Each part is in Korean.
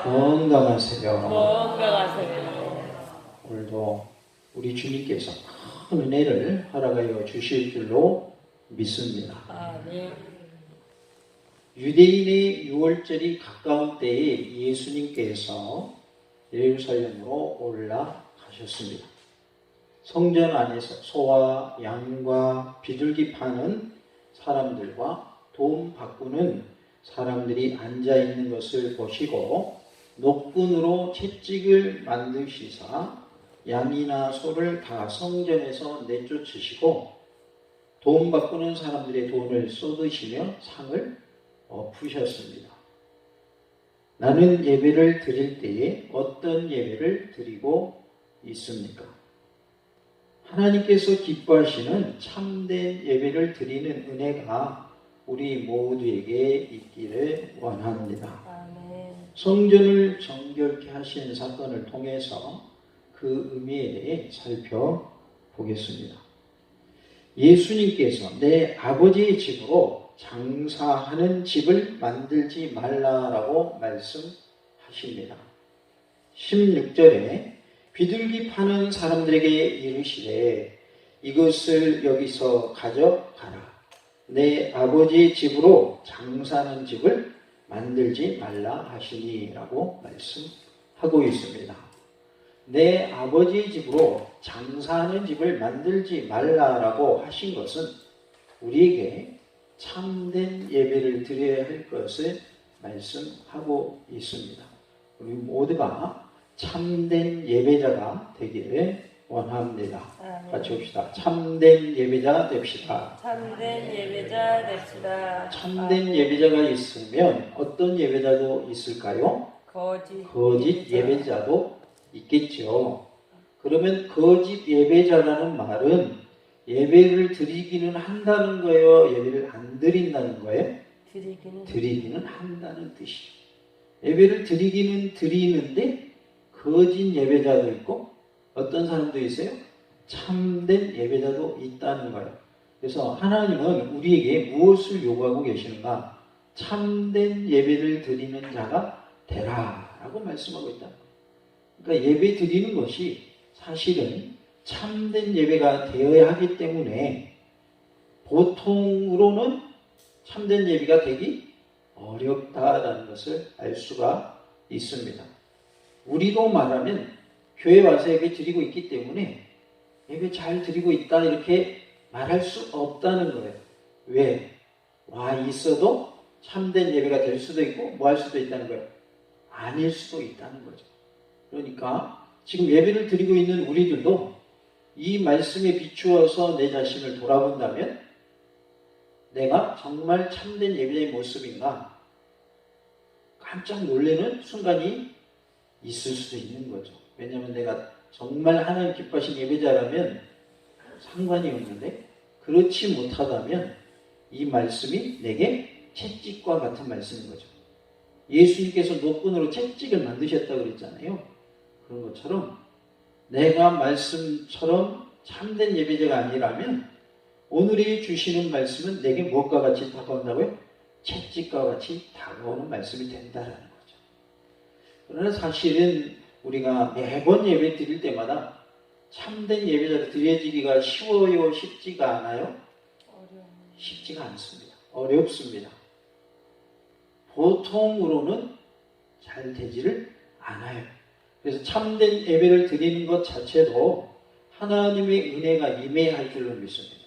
건강하세요. 건강하세요. 오늘도 우리 주님께서 큰 은혜를 허락하여 주실 줄로 믿습니다. 아멘. 유대인의 유월절이 가까운 때에 예수님께서 예루살렘으로 올라가셨습니다. 성전 안에서 소와 양과 비둘기 파는 사람들과 돈 바꾸는 사람들이 앉아있는 것을 보시고 노끈으로 채찍을 만드시사 양이나 소를 다 성전에서 내쫓으시고 돈 바꾸는 사람들의 돈을 쏟으시며 상을 엎으셨습니다. 나는 예배를 드릴 때에 어떤 예배를 드리고 있습니까? 하나님께서 기뻐하시는 참된 예배를 드리는 은혜가 우리 모두에게 있기를 원합니다. 아멘. 성전을 정결케 하신 사건을 통해서 그 의미에 대해 살펴보겠습니다. 예수님께서 내 아버지의 집으로 장사하는 집을 만들지 말라라고 말씀하십니다. 16절에 비둘기 파는 사람들에게 이르시되 이것을 여기서 가져가라. 내 아버지의 집으로 장사하는 집을 만들지 말라 하시니라고 말씀하고 있습니다. 내 아버지의 집으로 장사하는 집을 만들지 말라라고 하신 것은 우리에게 참된 예배를 드려야 할 것을 말씀하고 있습니다. 우리 모두가 참된 예배자가 되기를 원합니다. 아멘. 같이 봅시다. 참된 예배자 됩시다. 참된 예배자 됩시다. 참된 예배자가 있으면 어떤 예배자도 있을까요? 거짓 예배자도 있겠죠. 그러면 거짓 예배자라는 말은 예배를 드리기는 한다는 거예요? 예배를 안 드린다는 거예요? 드리기는 한다는 뜻이죠. 예배를 드리기는 드리는데 거짓 예배자도 있고 어떤 사람도 있어요? 참된 예배자도 있다는 거예요. 그래서 하나님은 우리에게 무엇을 요구하고 계시는가? 참된 예배를 드리는 자가 되라 라고 말씀하고 있다. 그러니까 예배 드리는 것이 사실은 참된 예배가 되어야 하기 때문에 보통으로는 참된 예배가 되기 어렵다라는 것을 알 수가 있습니다. 우리도 말하면 교회 와서 예배 드리고 있기 때문에 예배 잘 드리고 있다 이렇게 말할 수 없다는 거예요. 왜? 와 있어도 참된 예배가 될 수도 있고 뭐 할 수도 있다는 거예요. 아닐 수도 있다는 거죠. 그러니까 지금 예배를 드리고 있는 우리들도 이 말씀에 비추어서 내 자신을 돌아본다면 내가 정말 참된 예배자의 모습인가 깜짝 놀라는 순간이 있을 수도 있는 거죠. 왜냐하면 내가 정말 하나님 기뻐하신 예배자라면 상관이 없는데 그렇지 못하다면 이 말씀이 내게 채찍과 같은 말씀인 거죠. 예수님께서 노끈으로 채찍을 만드셨다고 그랬잖아요. 그런 것처럼 내가 말씀처럼 참된 예배자가 아니라면 오늘이 주시는 말씀은 내게 무엇과 같이 다가온다고요? 채찍과 같이 다가오는 말씀이 된다라는 거죠. 그러나 사실은 우리가 매번 예배 드릴 때마다 참된 예배자로 드려지기가 쉬워요? 쉽지가 않아요? 쉽지가 않습니다. 어렵습니다. 보통으로는 잘 되지를 않아요. 그래서 참된 예배를 드리는 것 자체도 하나님의 은혜가 임해야 줄로 믿습니다.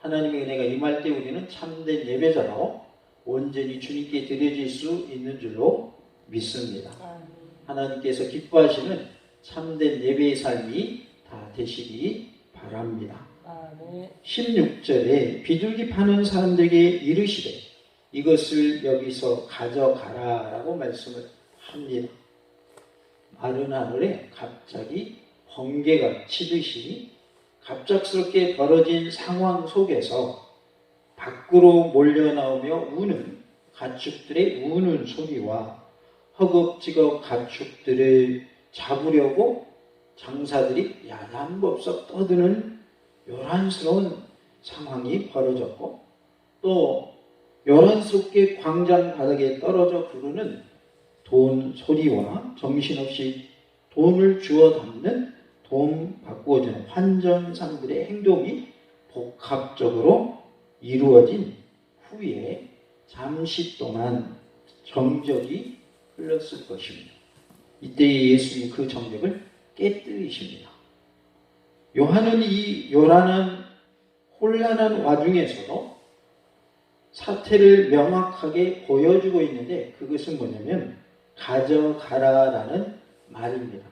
하나님의 은혜가 임할 때 우리는 참된 예배자로 온전히 주님께 드려질 수 있는 줄로 믿습니다. 하나님께서 기뻐하시는 참된 예배의 삶이 다 되시기 바랍니다. 16절에 비둘기 파는 사람들에게 이르시되 이것을 여기서 가져가라 라고 말씀을 합니다. 마른 하늘에 갑자기 번개가 치듯이 갑작스럽게 벌어진 상황 속에서 밖으로 몰려나오며 우는 가축들의 우는 소리와 허겁지겁 가축들을 잡으려고 장사들이 야단법석 떠드는 요란스러운 상황이 벌어졌고 또 요란스럽게 광장 바닥에 떨어져 부르는 돈 소리와 정신없이 돈을 주워 담는 돈 바꾸어주는 환전상들의 행동이 복합적으로 이루어진 후에 잠시 동안 정적이 흘렀을 것입니다. 이때 예수님이 그 정적을 깨뜨리십니다. 요한은 이 요란한 혼란한 와중에서도 사태를 명확하게 보여주고 있는데 그것은 뭐냐면 가져가라라는 말입니다.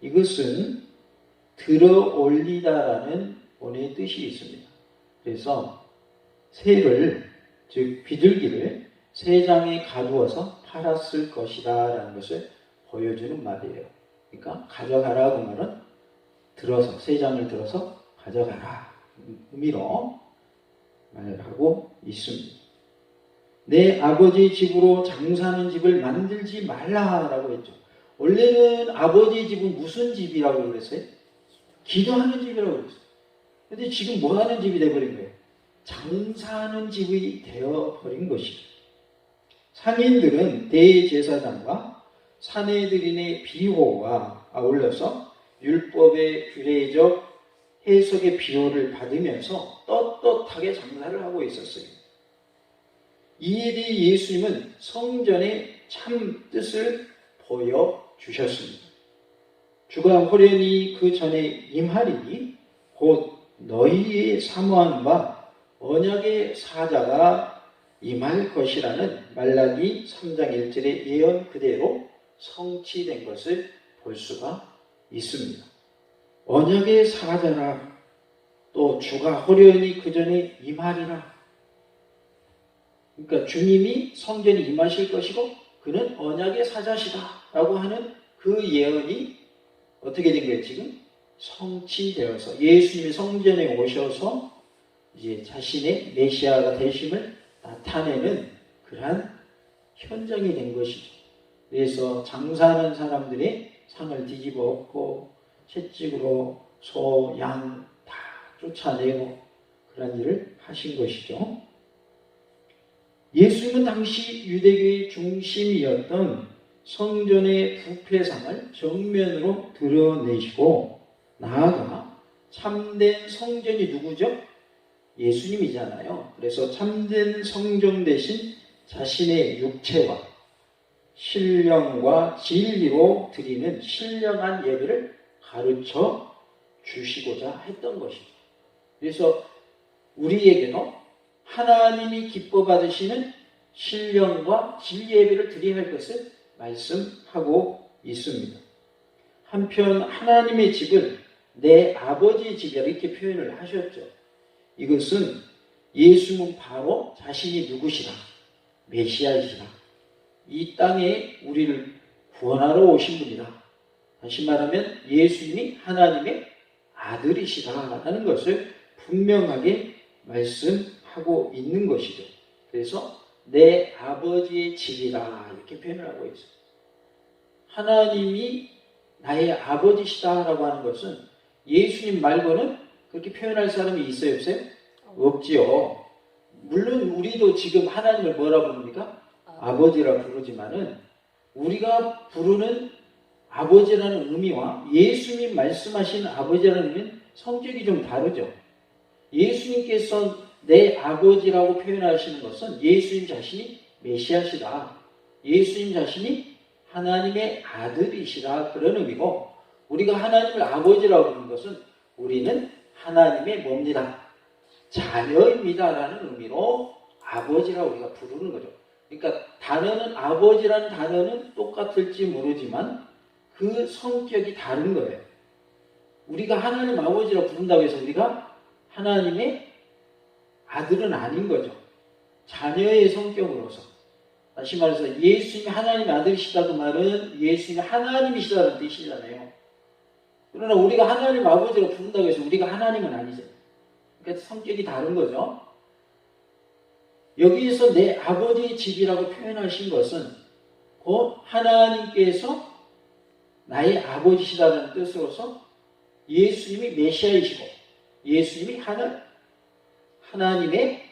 이것은 들어 올리다라는 본의 뜻이 있습니다. 그래서 새를 즉 비둘기를 새 장에 가두어서 팔았을 것이다 라는 것을 보여주는 말이에요. 그러니까 가져가라 그 말은 들어서 새 장을 들어서 가져가라 의미로 말하고 있습니다. 내 아버지 집으로 장사하는 집을 만들지 말라라고 했죠. 원래는 아버지 집은 무슨 집이라고 그랬어요? 기도하는 집이라고 그랬어요. 근데 지금 뭐 하는 집이 되어버린 거예요? 장사하는 집이 되어버린 것이죠. 상인들은 대제사장과 사내들인의 비호와 아울러서 율법의 규례적 해석의 비호를 받으면서 떳떳하게 장사를 하고 있었어요. 이에 대해 예수님은 성전의 참 뜻을 보여주셨습니다. 주가 호련히 그 전에 임하리니 곧 너희의 사모함과 언약의 사자가 임할 것이라는 말라기 3장 1절의 예언 그대로 성취된 것을 볼 수가 있습니다. 언약의 사자라 또 주가 호련히 그 전에 임하리라. 그러니까 주님이 성전에 임하실 것이고 그는 언약의 사자시다 라고 하는 그 예언이 어떻게 된 거예요? 지금 성취되어서 예수님이 성전에 오셔서 이제 자신의 메시아가 되심을 나타내는 그러한 현장이 된 것이죠. 그래서 장사하는 사람들의 상을 뒤집어 엎고 채찍으로 소, 양 다 쫓아내고 그런 일을 하신 것이죠. 예수님은 당시 유대교의 중심이었던 성전의 부패상을 정면으로 드러내시고 나아가 참된 성전이 누구죠? 예수님이잖아요. 그래서 참된 성전 대신 자신의 육체와 신령과 진리로 드리는 신령한 예배를 가르쳐 주시고자 했던 것이죠. 그래서 우리에게도 하나님이 기뻐 받으시는 신령과 진리 예배를 드려야 할 것을 말씀하고 있습니다. 한편 하나님의 집을 내 아버지의 집이라 이렇게 표현을 하셨죠. 이것은 예수는 바로 자신이 누구시라? 메시아이시라. 이 땅에 우리를 구원하러 오신 분이라. 다시 말하면 예수님이 하나님의 아들이시라는 것을 분명하게 말씀하고 있는 것이죠. 그래서 내 아버지의 집이라 이렇게 표현을 하고 있어요. 하나님이 나의 아버지시다라고 하는 것은 예수님 말고는 그렇게 표현할 사람이 있어요, 없어요? 없지요. 물론 우리도 지금 하나님을 뭐라 부릅니까? 아버지라 부르지만은 우리가 부르는 아버지라는 의미와 예수님 말씀하시는 아버지라는 의미는 성격이 좀 다르죠. 예수님께서 내 아버지라고 표현하시는 것은 예수님 자신이 메시아시다. 예수님 자신이 하나님의 아들이시다. 그런 의미고 우리가 하나님을 아버지라고 부르는 것은 우리는 하나님의 뭡니다? 자녀입니다라는 의미로 아버지라고 우리가 부르는 거죠. 그러니까 단어는 아버지라는 단어는 똑같을지 모르지만 그 성격이 다른 거예요. 우리가 하나님 아버지라고 부른다고 해서 우리가 하나님의 아들은 아닌 거죠. 자녀의 성격으로서. 다시 말해서 예수님이 하나님의 아들이시다 그 말은 예수님이 하나님이시다는 뜻이잖아요. 그러나 우리가 하나님 아버지라고 부른다고 해서 우리가 하나님은 아니죠. 그러니까 성격이 다른 거죠. 여기에서 내 아버지의 집이라고 표현하신 것은 곧 하나님께서 나의 아버지시다는 뜻으로서 예수님이 메시아이시고 예수님이 하나님의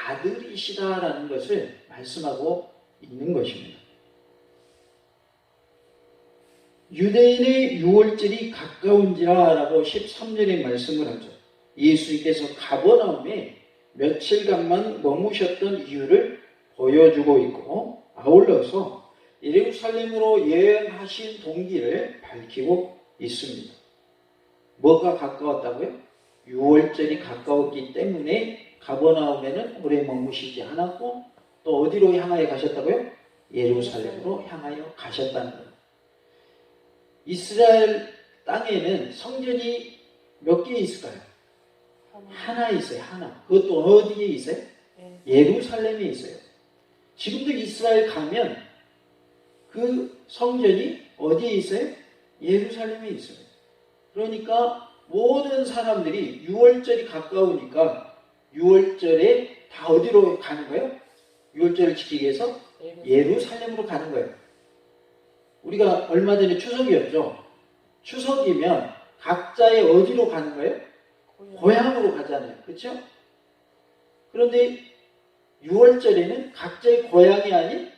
아들이시다라는 것을 말씀하고 있는 것입니다. 유대인의 유월절이 가까운지라라고 13절에 말씀을 하죠. 예수님께서 가버나움에 며칠간만 머무셨던 이유를 보여주고 있고, 아울러서 예루살렘으로 여행하신 동기를 밝히고 있습니다. 뭐가 가까웠다고요? 유월절이 가까웠기 때문에 가버나움에는 오래 머무시지 않았고, 또 어디로 향하여 가셨다고요? 예루살렘으로 향하여 가셨다는 거예요. 이스라엘 땅에는 성전이 몇 개 있을까요? 하나 있어요. 하나. 그것도 어디에 있어요? 예루살렘에 있어요. 지금도 이스라엘 가면 그 성전이 어디에 있어요? 예루살렘에 있어요. 그러니까 모든 사람들이 유월절이 가까우니까 유월절에 다 어디로 가는 거예요? 유월절을 지키기 위해서 예루살렘으로 가는 거예요. 우리가 얼마 전에 추석이었죠. 추석이면 각자의 어디로 가는 거예요? 고향으로 가잖아요. 그렇죠? 그런데 6월절에는 각자의 고향이 아닌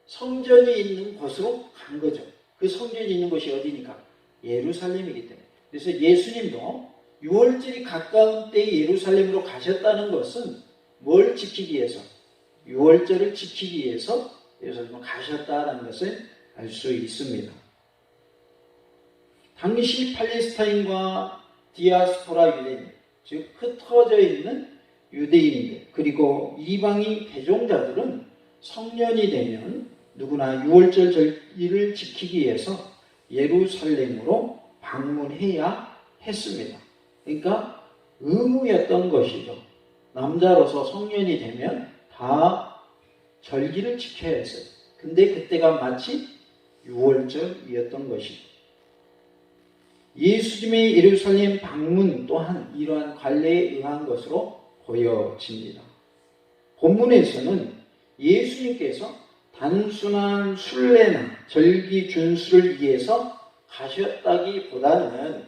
성전이 있는 곳으로 간 거죠. 그 성전이 있는 곳이 어디니까? 예루살렘이기 때문에. 그래서 예수님도 6월절이 가까운 때에 예루살렘으로 가셨다는 것은 뭘 지키기 위해서? 6월절을 지키기 위해서 예루살렘으로 가셨다는 것을 알 수 있습니다. 당시 팔레스타인과 디아스포라 유대인, 즉 흩어져 있는 유대인들 그리고 이방인 개종자들은 성년이 되면 누구나 유월절 절기를 지키기 위해서 예루살렘으로 방문해야 했습니다. 그러니까 의무였던 것이죠. 남자로서 성년이 되면 다 절기를 지켜야 했어요. 근데 그때가 마치 유월절이었던 것이죠. 예수님의 예루살렘 방문 또한 이러한 관례에 의한 것으로 보여집니다. 본문에서는 예수님께서 단순한 순례나 절기 준수를 위해서 가셨다기보다는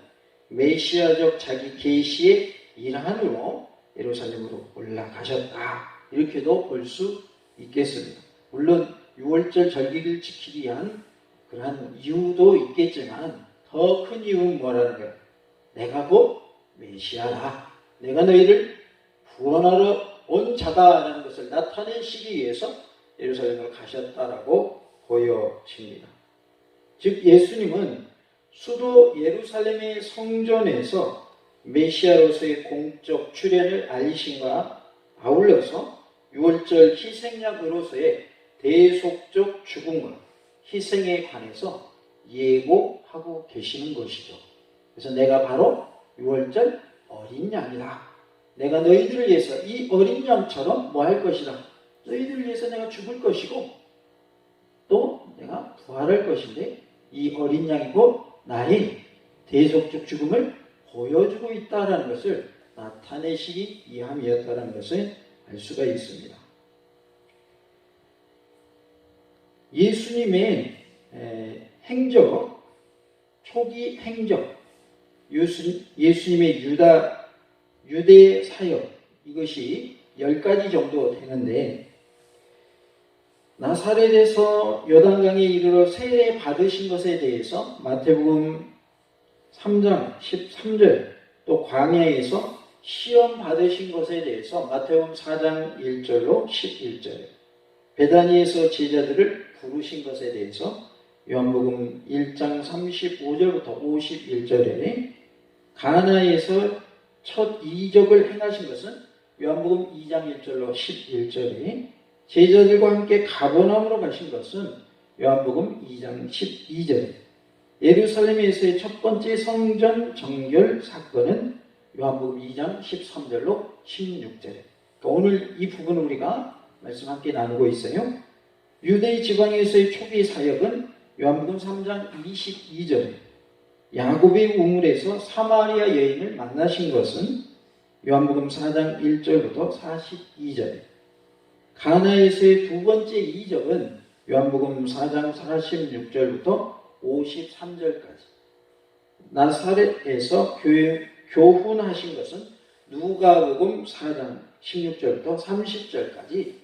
메시아적 자기 계시의 일환으로 예루살렘으로 올라가셨다. 이렇게도 볼 수 있겠습니다. 물론 6월절 절기를 지키기 위한 그러한 이유도 있겠지만 더 큰 이유는 뭐라는 거예요? 내가 곧 메시아다. 내가 너희를 구원하러 온 자다라는 것을 나타내시기 위해서 예루살렘을 가셨다라고 보여집니다. 즉 예수님은 수도 예루살렘의 성전에서 메시아로서의 공적 출현을 알리신과 아울러서 6월절 희생양으로서의 대속적 죽음과 희생에 관해서 예고하고 계시는 것이죠. 그래서 내가 바로 6월절 어린 양이다. 내가 너희들을 위해서 이 어린 양처럼 뭐 할 것이다. 너희들을 위해서 내가 죽을 것이고 또 내가 부활할 것인데 이 어린 양이 곧 나의 대속적 죽음을 보여주고 있다는 것을 나타내시기 위함이었다는 것을 알 수가 있습니다. 예수님의 행적, 초기 행적, 예수님의 유대 사역, 이것이 10가지 정도 되는데 나사렛에서 요단강에 이르러 세례 받으신 것에 대해서 마태복음 3장 13절, 또 광야에서 시험 받으신 것에 대해서 마태복음 4장 1절로 11절, 베다니에서 제자들을 부르신 것에 대해서 요한복음 1장 35절부터 51절에 가나에서 첫 이적을 행하신 것은 요한복음 2장 1절로 11절에 제자들과 함께 가버나움으로 가신 것은 요한복음 2장 12절에 예루살렘에서의 첫 번째 성전 정결 사건은 요한복음 2장 13절로 16절에 그러니까 오늘 이 부분을 우리가 말씀 함께 나누고 있어요. 유대 지방에서의 초기 사역은 요한복음 3장 22절에 야곱의 우물에서 사마리아 여인을 만나신 것은 요한복음 4장 1절부터 42절에 가나에서의 두 번째 이적은 요한복음 4장 46절부터 53절까지 나사렛에서 교훈하신 것은 누가복음 4장 16절부터 30절까지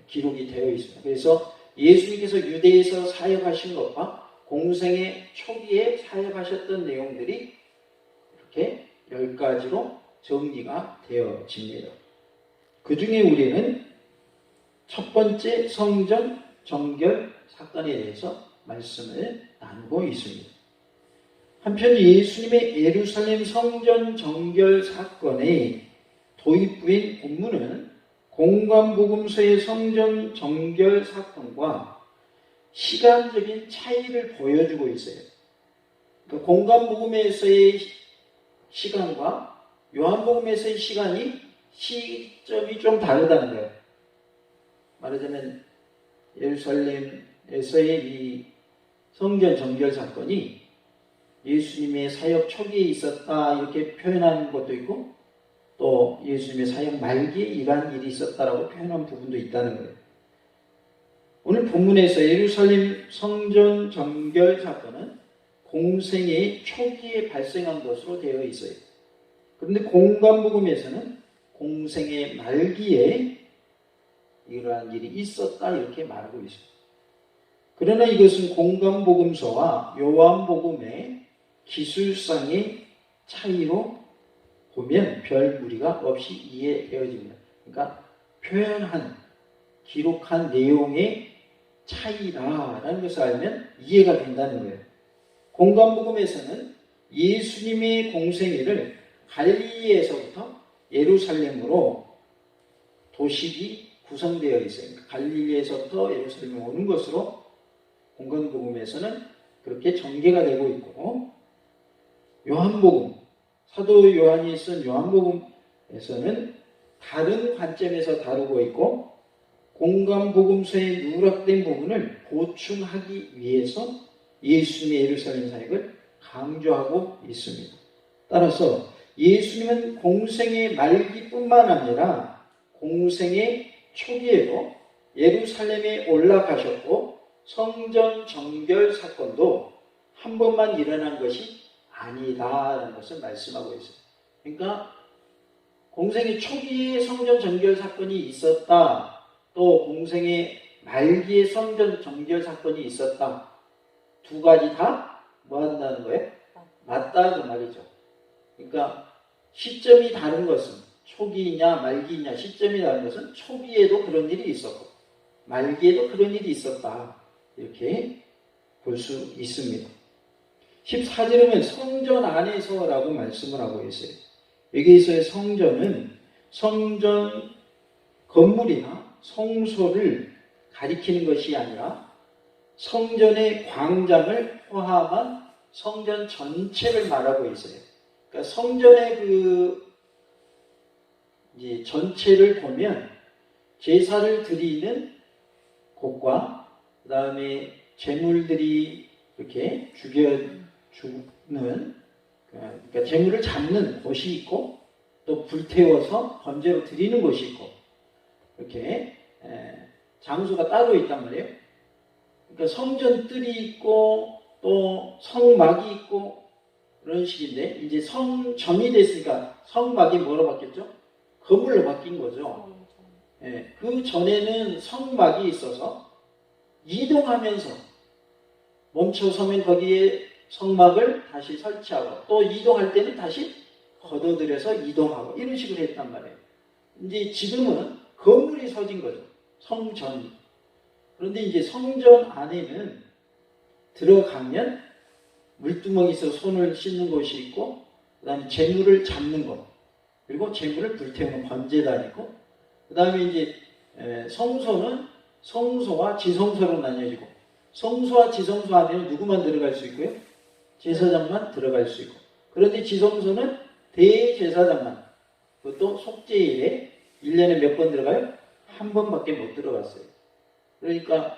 기록이 되어 있습니다. 그래서 예수님께서 유대에서 사역하신 것과 공생의 초기에 사역하셨던 내용들이 이렇게 10가지로 정리가 되어집니다. 그 중에 우리는 첫 번째 성전 정결 사건에 대해서 말씀을 나누고 있습니다. 한편 예수님의 예루살렘 성전 정결 사건의 도입부인 본문은 공관복음서의 성전 정결 사건과 시간적인 차이를 보여주고 있어요. 그러니까 공관복음에서의 시간과 요한복음에서의 시점이 좀 다르다는 거예요. 말하자면 예루살렘에서의 이 성전 정결 사건이 예수님의 사역 초기에 있었다 이렇게 표현하는 것도 있고, 또 예수님의 사역 말기에 이러한 일이 있었다라고 표현한 부분도 있다는 거예요. 오늘 본문에서 예루살렘 성전 정결 사건은 공생의 초기에 발생한 것으로 되어 있어요. 그런데 공관복음에서는 공생의 말기에 이러한 일이 있었다 이렇게 말하고 있어요. 그러나 이것은 공관복음서와 요한복음의 기술상의 차이로 보면 별 무리가 없이 이해되어집니다. 그러니까 표현한, 기록한 내용의 차이라는 것을 알면 이해가 된다는 거예요. 공관복음에서는 예수님의 공생애를 갈릴리에서부터 예루살렘으로 도식이 구성되어 있어요. 그러니까 갈릴리에서부터 예루살렘에 오는 것으로 공관복음에서는 그렇게 전개가 되고 있고, 요한복음, 사도 요한이 쓴 요한복음에서는 다른 관점에서 다루고 있고, 공관복음서의 누락된 부분을 보충하기 위해서 예수님의 예루살렘 사역을 강조하고 있습니다. 따라서 예수님은 공생의 말기뿐만 아니라 공생의 초기에도 예루살렘에 올라가셨고, 성전 정결 사건도 한 번만 일어난 것이 아니다라는 것을 말씀하고 있어요. 그러니까 공생의 초기에 성전 정결 사건이 있었다, 또 공생의 말기에 성전 정결 사건이 있었다. 두 가지 다 뭐 한다는 거예요? 맞다 그 말이죠. 그러니까 시점이 다른 것은, 초기이냐 말기이냐 시점이 다른 것은 초기에도 그런 일이 있었고 말기에도 그런 일이 있었다 이렇게 볼 수 있습니다. 14절에 보면 성전 안에서라고 말씀을 하고 있어요. 여기에서의 성전은 성전 건물이나 성소를 가리키는 것이 아니라 성전의 광장을 포함한 성전 전체를 말하고 있어요. 그러니까 성전의 이제 전체를 보면 제사를 드리는 곳과 그 다음에 제물들이 이렇게 죽는, 그러니까 제물을 잡는 곳이 있고, 또 불태워서 번제로 드리는 곳이 있고, 이렇게 장소가 따로 있단 말이에요. 그러니까 성전 뜰이 있고 또 성막이 있고 그런 식인데, 이제 성전이 됐으니까 성막이 뭐로 바뀌었죠? 건물로 바뀐 거죠. 그 전에는 성막이 있어서 이동하면서 멈춰서면 거기에 성막을 다시 설치하고, 또 이동할 때는 다시 걷어들여서 이동하고, 이런 식으로 했단 말이에요. 이제 지금은 건물이 서진 거죠. 성전이. 그런데 이제 성전 안에는 들어가면 물두멍이 있어서 손을 씻는 곳이 있고, 그 다음에 재물을 잡는 것, 그리고 재물을 불태우는 번제단이 있고, 그 다음에 이제 성소는 성소와 지성소로 나뉘어지고, 성소와 지성소 안에는 누구만 들어갈 수 있고요? 제사장만 들어갈 수 있고, 그런데 지성소는 대제사장만, 그것도 속죄일에 1년에 몇 번 들어가요? 한 번밖에 못 들어갔어요. 그러니까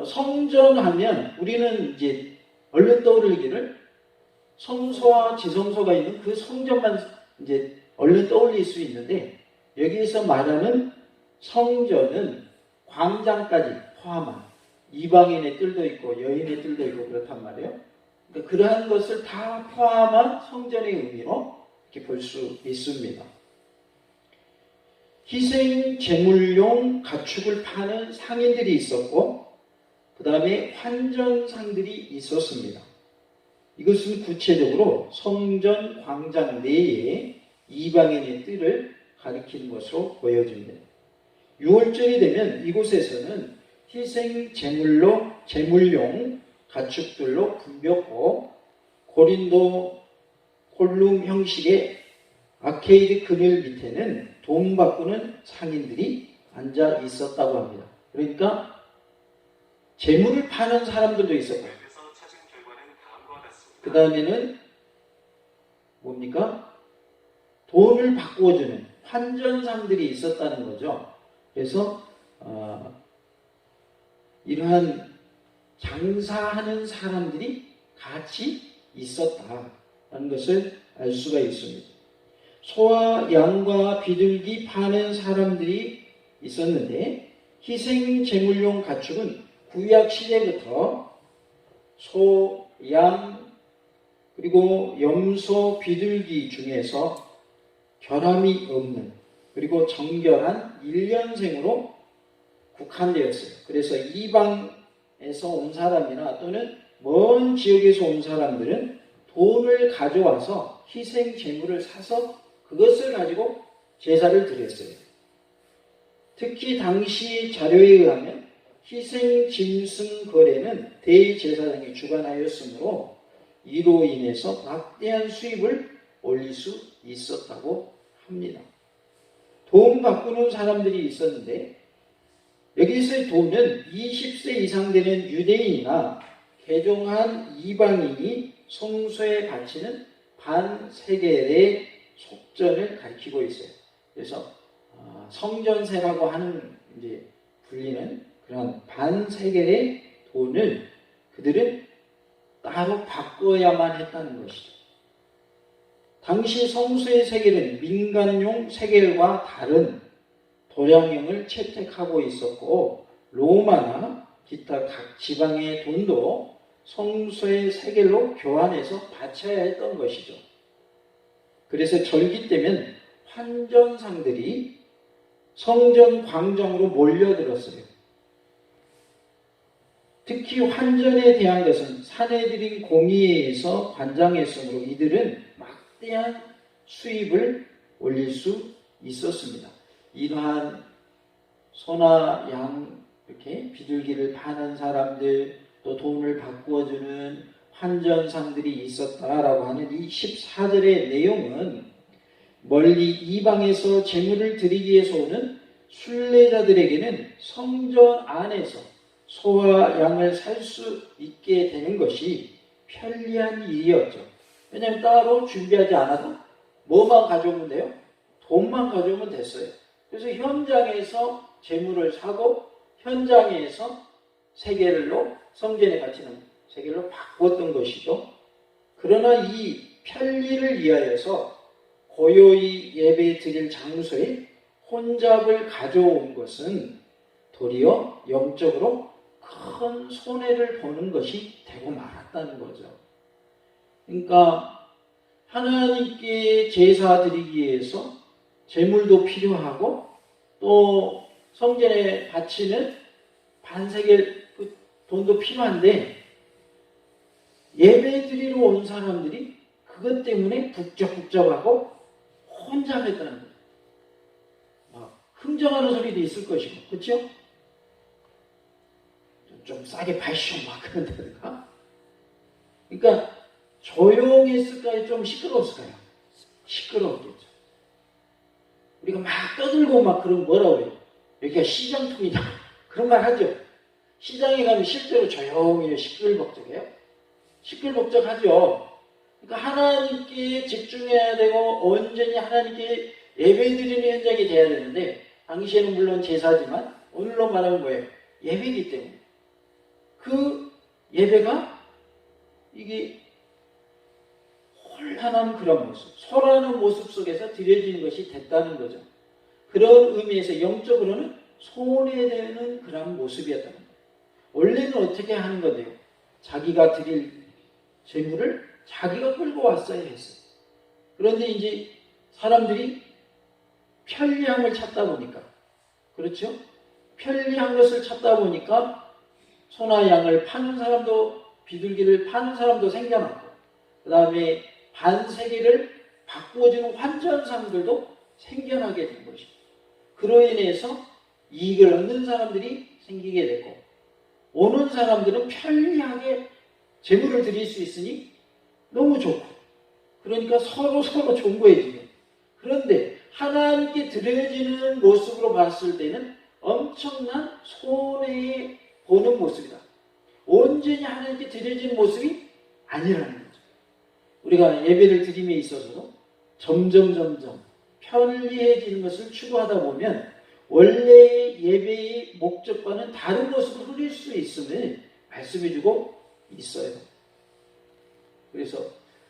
성전하면 우리는 이제 얼른 떠오르기를 성소와 지성소가 있는 그 성전만 이제 얼른 떠올릴 수 있는데, 여기에서 말하는 성전은 광장까지 포함한 이방인의 뜰도 있고 여인의 뜰도 있고 그렇단 말이에요. 그러니까 그러한 것을 다 포함한 성전의 의미로 이렇게 볼 수 있습니다. 희생 제물용 가축을 파는 상인들이 있었고, 그 다음에 환전상들이 있었습니다. 이것은 구체적으로 성전 광장 내에 이방인의 뜰을 가리키는 것으로 보여집니다. 6월절이 되면 이곳에서는 희생 제물용 가축들로 붐볐고 고린도 콜룸 형식의 아케이드 그늘 밑에는 돈 바꾸는 상인들이 앉아 있었다고 합니다. 그러니까 재물을 파는 사람들도 있었고, 그 다음에는 뭡니까? 돈을 바꾸어주는 환전상들이 있었다는 거죠. 그래서 이러한 장사하는 사람들이 같이 있었다는 것을 알 수가 있습니다. 소와 양과 비둘기 파는 사람들이 있었는데 희생 제물용 가축은 구약 시대부터 소, 양, 그리고 염소, 비둘기 중에서 결함이 없는 그리고 정결한 1년생으로 국한되었어요. 그래서 이방에서 온 사람이나 또는 먼 지역에서 온 사람들은 돈을 가져와서 희생 제물을 사서 그것을 가지고 제사를 드렸어요. 특히 당시 자료에 의하면 희생 짐승 거래는 대제사장이 주관하였으므로 이로 인해서 막대한 수입을 올릴 수 있었다고 합니다. 돈 바꾸는 사람들이 있었는데 여기서의 돈은 20세 이상 되는 유대인이나 개종한 이방인이 성소에 바치는 반세겔의 속전을 가리키고 있어요. 그래서 성전세라고 하는 이제 불리는 그런 반세겔의 돈을 그들은 따로 바꿔야만 했다는 것이죠. 당시 성소의 세겔은 민간용 세겔과 다른 도량형을 채택하고 있었고 로마나 기타 각 지방의 돈도 성소의 세겔로 교환해서 바쳐야 했던 것이죠. 그래서 절기 때면 환전상들이 성전 광장으로 몰려들었어요. 특히 환전에 대한 것은 사내들인 공의회에서 관장했으므로 이들은 막대한 수입을 올릴 수 있었습니다. 이러한 소나 양, 이렇게 비둘기를 파는 사람들, 또 돈을 바꾸어주는 환전상들이 있었다라고 하는 이 14절의 내용은 멀리 이방에서 제물을 드리기 위해서 오는 순례자들에게는 성전 안에서 소와 양을 살 수 있게 되는 것이 편리한 일이었죠. 왜냐하면 따로 준비하지 않아도 뭐만 가져오면 돼요? 돈만 가져오면 됐어요. 그래서 현장에서 제물을 사고 현장에서 세겔로 성전에 바치는 세겔로 바꿨던 것이죠. 그러나 이 편리를 위하여서 고요히 예배 드릴 장소에 혼잡을 가져온 것은 도리어 영적으로 큰 손해를 보는 것이 되고 말았다는 거죠. 그러니까 하나님께 제사 드리기 위해서 제물도 필요하고 또 성전에 바치는 반세겔 그 돈도 필요한데 예배 드리러 온 사람들이 그것 때문에 북적북적하고 혼잡했다는 거예요. 막 흥정하는 소리도 있을 것이고, 그렇죠? 좀 싸게 파시오 막 그런다든가. 그러니까 조용했을까요? 좀 시끄러웠을까요? 시끄러웠겠죠. 우리가 막 떠들고 막 그러면 뭐라고 해요? 여기가 시장통이다. 그런 말 하죠. 시장에 가면 실제로 조용히 시끌벅적해요. 시끌벅적하죠. 그러니까 하나님께 집중해야 되고 온전히 하나님께 예배드리는 현장이 돼야 되는데 당시에는 물론 제사지만 오늘로 말하면 뭐예요? 예배이기 때문에 그 예배가 이게 혼란한 그런 모습, 소라는 모습 속에서 드려지는 것이 됐다는 거죠. 그런 의미에서 영적으로는 손해되는 그런 모습이었다는 거예요. 원래는 어떻게 하는 건데요? 자기가 드릴 재물을 자기가 끌고 왔어야 했어요. 그런데 이제 사람들이 편리함을 찾다 보니까, 그렇죠? 편리한 것을 찾다 보니까 소나 양을 파는 사람도, 비둘기를 파는 사람도 생겨났고, 그 다음에 반세계를 바꾸어주는 환전상들도 생겨나게 된 것입니다. 그로 인해서 이익을 얻는 사람들이 생기게 됐고, 오는 사람들은 편리하게 재물을 드릴 수 있으니 너무 좋고, 그러니까 서로 좋은 거예요, 지금. 그런데 하나님께 드려지는 모습으로 봤을 때는 엄청난 손해 보는 모습이다. 온전히 하나님께 드려지는 모습이 아니라는 거죠. 우리가 예배를 드림에 있어서도 점점 편리해지는 것을 추구하다 보면 원래의 예배의 목적과는 다른 모습을 흐릴 수 있음을 말씀해주고 있어요. 그래서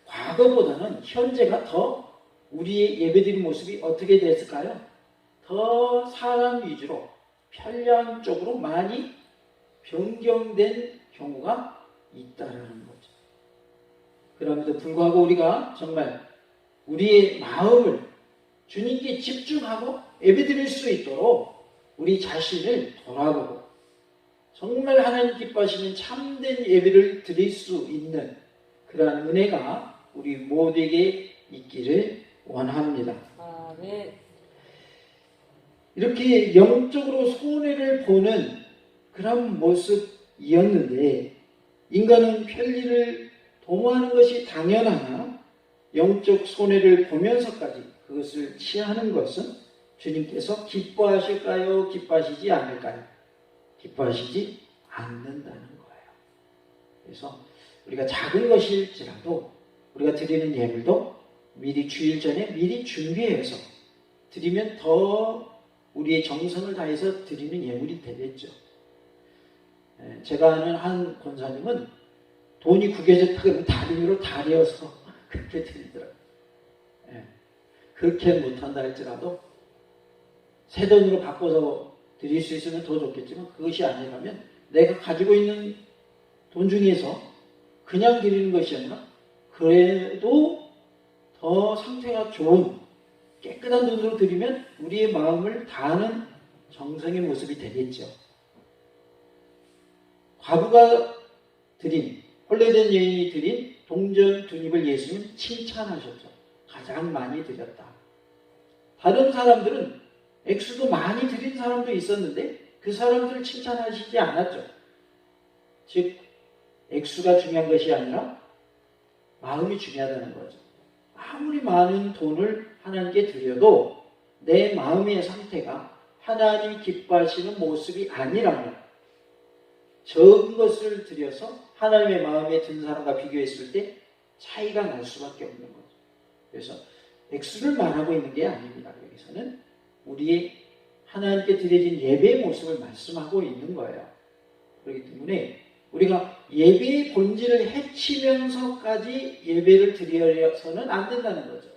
과거보다는 현재가 더 우리의 예배드린 모습이 어떻게 됐을까요? 더 사람 위주로 편리한 쪽으로 많이 변경된 경우가 있다는 거죠. 그럼에도 불구하고 우리가 정말 우리의 마음을 주님께 집중하고 예배드릴 수 있도록 우리 자신을 돌아보고 정말 하나님 기뻐하시는 참된 예배를 드릴 수 있는 그러한 은혜가 우리 모두에게 있기를 원합니다. 아멘. 이렇게 영적으로 손해를 보는 그런 모습이었는데 인간은 편리를 도모하는 것이 당연하나 영적 손해를 보면서까지 그것을 취하는 것은 주님께서 기뻐하실까요? 기뻐하시지 않을까요? 기뻐하시지 않는다는 거예요. 그래서 우리가 작은 것일지라도 우리가 드리는 예물도 미리 주일 전에 미리 준비해서 드리면 더 우리의 정성을 다해서 드리는 예물이 되겠죠. 제가 아는 한 권사님은 돈이 구겨졌다 그러면 다리로 다려서 그렇게 드리더라고요. 그렇게 못한다 할지라도 새 돈으로 바꿔서 드릴 수 있으면 더 좋겠지만 그것이 아니라면 내가 가지고 있는 돈 중에서 그냥 드리는 것이 아니라 그래도 더 상태가 좋은 깨끗한 돈으로 드리면 우리의 마음을 다하는 정성의 모습이 되겠죠. 과부가 드린, 혼례된 여인이 드린 동전 두 입을 예수님 칭찬하셨죠. 가장 많이 드렸다. 다른 사람들은 액수도 많이 드린 사람도 있었는데 그 사람들을 칭찬하시지 않았죠. 즉 액수가 중요한 것이 아니라 마음이 중요하다는 거죠. 아무리 많은 돈을 하나님께 드려도 내 마음의 상태가 하나님이 기뻐하시는 모습이 아니라면 적은 것을 드려서 하나님의 마음에 든 사람과 비교했을 때 차이가 날 수밖에 없는 거죠. 그래서 액수를 말하고 있는 게 아닙니다. 여기서는 우리의 하나님께 드려진 예배의 모습을 말씀하고 있는 거예요. 그렇기 때문에 우리가 예배의 본질을 해치면서까지 예배를 드려서는 안 된다는 거죠.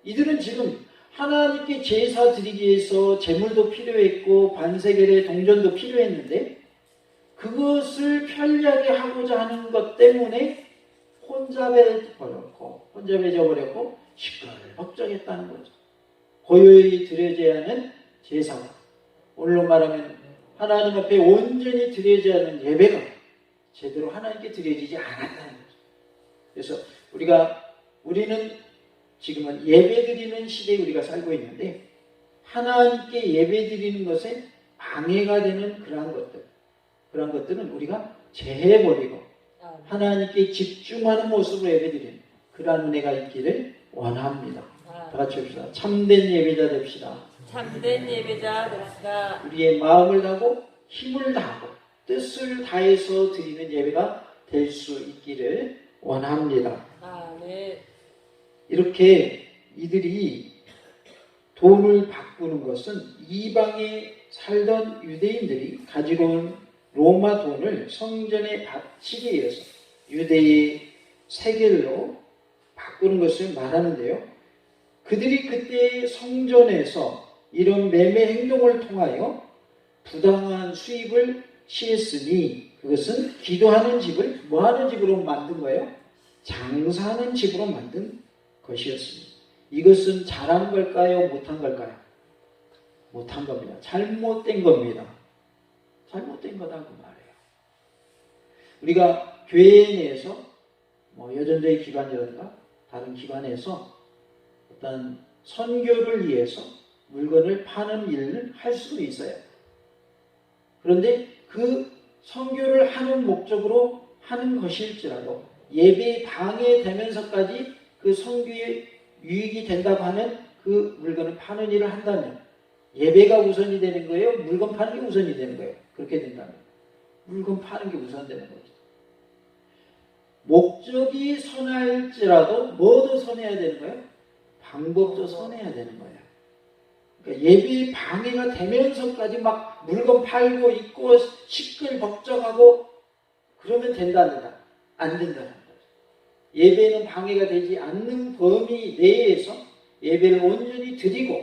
이들은 지금 하나님께 제사 드리기 위해서 제물도 필요했고 반세겔의 동전도 필요했는데 그것을 편리하게 하고자 하는 것 때문에 혼잡해져 버렸고 시끌벅적했다는 거죠. 고요히 드려져야 하는 제사가 오늘로 말하면 하나님 앞에 온전히 드려져야 하는 예배가 제대로 하나님께 드려지지 않았다는 거죠. 그래서 우리는 지금은 예배드리는 시대에 우리가 살고 있는데 하나님께 예배드리는 것에 방해가 되는 그러한 것들은 우리가 제해버리고 하나님께 집중하는 모습으로 예배드리는 그러한 은혜가 있기를 원합니다. 다 같이 합시다. 참된 예배자 됩시다. 참된 예배자 됩시다. 우리의 마음을 다하고 힘을 다하고 뜻을 다해서 드리는 예배가 될 수 있기를 원합니다. 아멘. 이렇게 이들이 돈을 바꾸는 것은 이방에 살던 유대인들이 가지고 온 로마 돈을 성전에 바치기 위해서 유대의 세겔로 바꾸는 것을 말하는데요. 그들이 그때 성전에서 이런 매매 행동을 통하여 부당한 수입을 취했으니 그것은 기도하는 집을 뭐하는 집으로 만든 거예요? 장사하는 집으로 만든 것이었습니다. 이것은 잘한 걸까요? 못한 걸까요? 못한 겁니다. 잘못된 겁니다. 잘못된 거다 그 말이에요. 우리가 교회 내에서 여전도의 기관이라든가 다른 기관에서 어떤 선교를 위해서 물건을 파는 일을 할 수도 있어요. 그런데 그 선교를 하는 목적으로 하는 것일지라도 예배에 방해되면서까지 그 선교에 유익이 된다고 하는 그 물건을 파는 일을 한다면 예배가 우선이 되는 거예요? 물건 파는 게 우선이 되는 거예요? 그렇게 된다면 물건 파는 게 우선되는 거죠. 목적이 선할지라도 뭐도 선해야 되는 거예요? 방법도 선해야 되는 거예요. 그러니까 예배에 방해가 되면서까지 막 물건 팔고 있고 시끌벅적하고 그러면 된다 안 된다? 안 된다는 거죠. 예배는 방해가 되지 않는 범위 내에서 예배를 온전히 드리고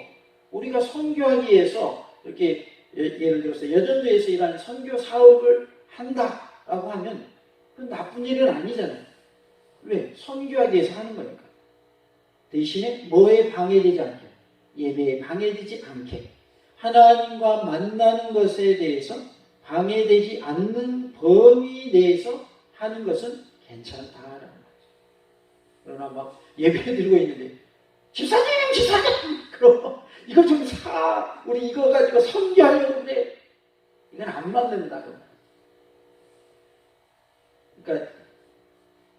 우리가 선교하기 위해서 이렇게 예를 들어서 여전도에서 이러한 선교 사업을 한다라고 하면 그건 나쁜 일은 아니잖아요. 왜? 선교하기 위해서 하는 거니까. 대신에 뭐에 방해되지 않게, 예배에 방해되지 않게, 하나님과 만나는 것에 대해서 방해되지 않는 범위 내에서 하는 것은 괜찮다라는 거죠. 그러나 막 예배 드리고 있는데 집사님 그럼 이거 좀 사, 우리 이거 가지고 선교하려고 그래. 이건 안 맞는다. 그러니까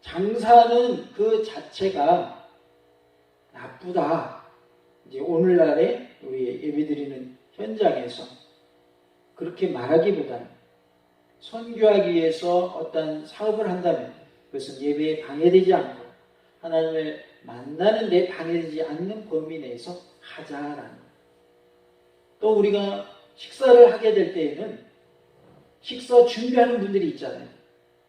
장사는 그 자체가 나쁘다. 이제 오늘날에 우리 예배드리는 현장에서 그렇게 말하기보다는 선교하기 위해서 어떤 사업을 한다면 그것은 예배에 방해되지 않고 하나님을 만나는 데 방해되지 않는 범위 내에서 하자라는 거예요. 또 우리가 식사를 하게 될 때에는 식사 준비하는 분들이 있잖아요.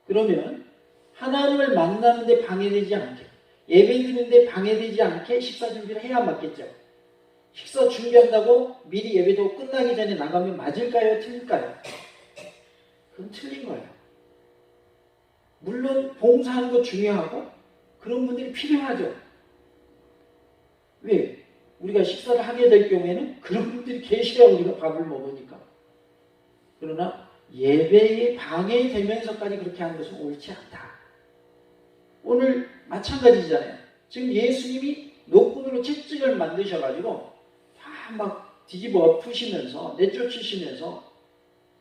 그러면 하나님을 만나는 데 방해되지 않게 예배 드리는 데 방해되지 않게 식사 준비를 해야 맞겠죠. 식사 준비한다고 미리 예배도 끝나기 전에 나가면 맞을까요? 틀릴까요? 그건 틀린 거예요. 물론 봉사하는 거 중요하고 그런 분들이 필요하죠. 왜? 우리가 식사를 하게 될 경우에는 그런 분들이 계셔야 우리가 밥을 먹으니까. 그러나 예배에 방해되면서까지 그렇게 하는 것은 옳지 않다. 오늘 마찬가지잖아요. 지금 예수님이 노끈으로 채찍을 만드셔가지고 다 막 뒤집어 엎으시면서 내쫓으시면서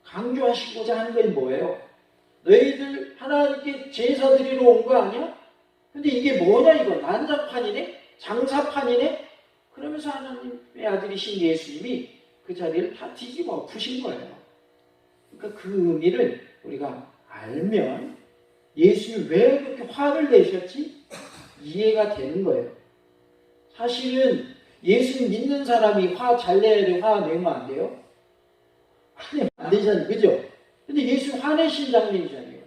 강조하시고자 하는 건 뭐예요? 너희들 하나님께 제사 드리러 온 거 아니야? 근데 이게 뭐냐 이거 난장판이네? 장사판이네? 그러면서 하나님의 아들이신 예수님이 그 자리를 다 뒤집어 엎으신 거예요. 그러니까 그 의미를 우리가 알면 예수님이 왜 그렇게 화를 내셨지? 이해가 되는 거예요. 사실은 예수님 믿는 사람이 화 잘 내야 돼, 화 내면 안 돼요? 화내면 안 되잖아요. 그죠? 근데 예수님 화내신 장면이잖아요.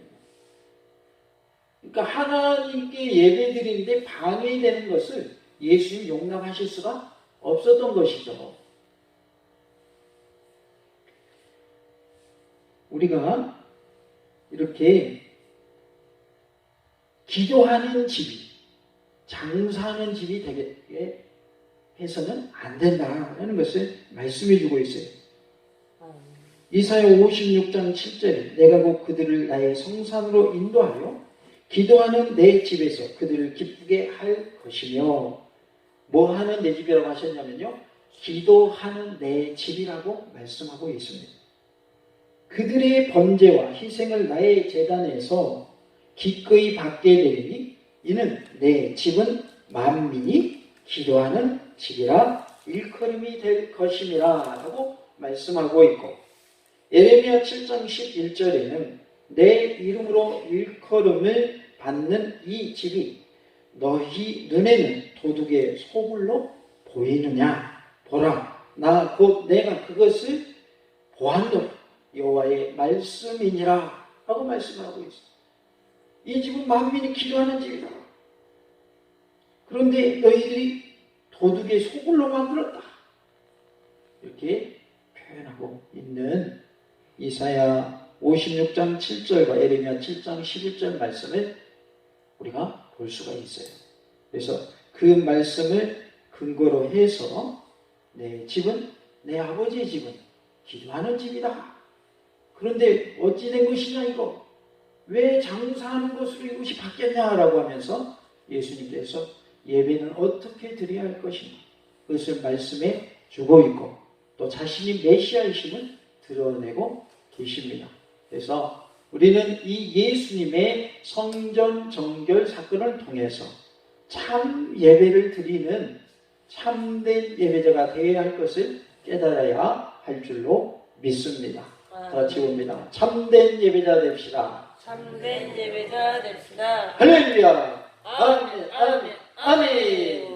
그러니까 하나님께 예배 드리는데 방해되는 것을 예수님 용납하실 수가 없었던 것이죠. 우리가 이렇게 기도하는 집이 장사하는 집이 되게 해서는 안 된다라는 것을 말씀해 주고 있어요. 이사야 56장 7절에 내가 곧 그들을 나의 성산으로 인도하여 기도하는 내 집에서 그들을 기쁘게 할 것이며 뭐 하는 내 집이라고 하셨냐면요. 기도하는 내 집이라고 말씀하고 있습니다. 그들의 번제와 희생을 나의 제단에서 기꺼이 받게 되리니 이는 내 집은 만민이 기도하는 집이라 일컬음이 될 것임이라 라고 말씀하고 있고 예레미야 7장 11절에는 내 이름으로 일컬음을 받는 이 집이 너희 눈에는 도둑의 소굴로 보이느냐 보라 나 곧 내가 그것을 보한도다 여호와의 말씀이니라 하고 말씀하고 있습니다. 이 집은 만민이 기도하는 집이다. 그런데 너희들이 도둑의 소굴로 만들었다. 이렇게 표현하고 있는 이사야 56장 7절과 예레미야 7장 11절 말씀을 우리가 볼 수가 있어요. 그래서 그 말씀을 근거로 해서 내 집은 내 아버지의 집은 기도하는 집이다. 그런데 어찌 된 것이냐 이거. 왜 장사하는 것으로 이것이 바뀌었냐라고 하면서 예수님께서 예배는 어떻게 드려야 할 것인가 그것을 말씀해 주고 있고 또 자신이 메시아이심을 드러내고 계십니다. 그래서 우리는 이 예수님의 성전 정결 사건을 통해서 참 예배를 드리는 참된 예배자가 되어야 할 것을 깨달아야 할 줄로 믿습니다. 다 같이 봅니다. 참된 예배자 됩시다. 참된 예배자 됩시다. 할렐루야. 아멘, 아멘, 아멘.